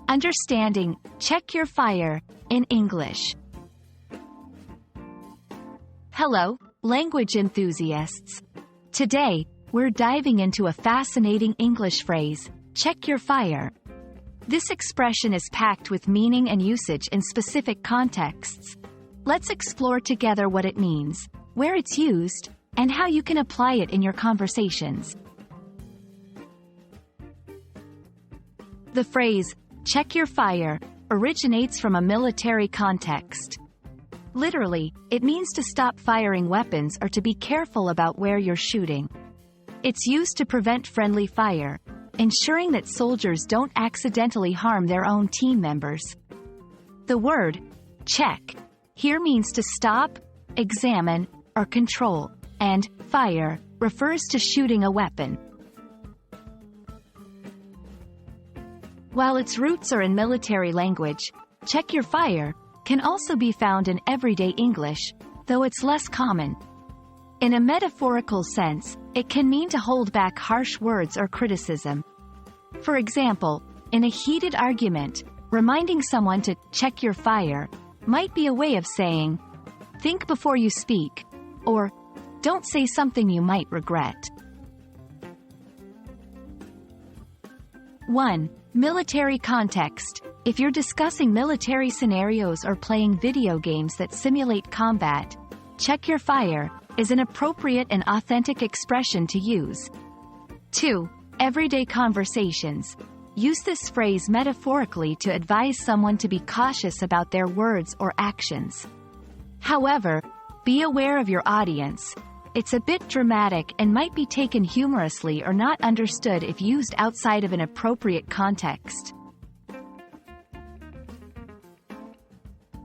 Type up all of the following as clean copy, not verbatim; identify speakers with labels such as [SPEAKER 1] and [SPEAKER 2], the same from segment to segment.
[SPEAKER 1] Understanding check your fire in English. Hello, language enthusiasts. Today, we're diving into a fascinating English phrase, check your fire. This expression is packed with meaning and usage in specific contexts. Let's explore together what it means, where it's used, and how you can apply it in your conversations. The phrase, check your fire, originates from a military context. Literally, it means to stop firing weapons or to be careful about where you're shooting. It's used to prevent friendly fire, ensuring that soldiers don't accidentally harm their own team members. The word, check, here means to stop, examine, or control, and fire refers to shooting a weapon. While its roots are in military language, check your fire can also be found in everyday English, though it's less common. In a metaphorical sense, it can mean to hold back harsh words or criticism. For example, in a heated argument, reminding someone to check your fire might be a way of saying, think before you speak, or don't say something you might regret. 1. Military context. If you're discussing military scenarios or playing video games that simulate combat, check your fire is an appropriate and authentic expression to use. 2. Everyday conversations. Use this phrase metaphorically to advise someone to be cautious about their words or actions. However, be aware of your audience. It's a bit dramatic and might be taken humorously or not understood if used outside of an appropriate context.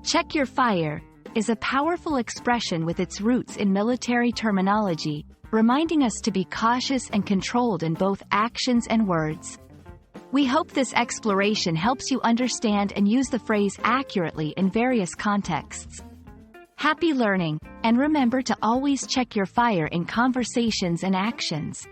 [SPEAKER 1] Check your fire is a powerful expression with its roots in military terminology, reminding us to be cautious and controlled in both actions and words. We hope this exploration helps you understand and use the phrase accurately in various contexts. Happy learning, and remember to always check your fire in conversations and actions.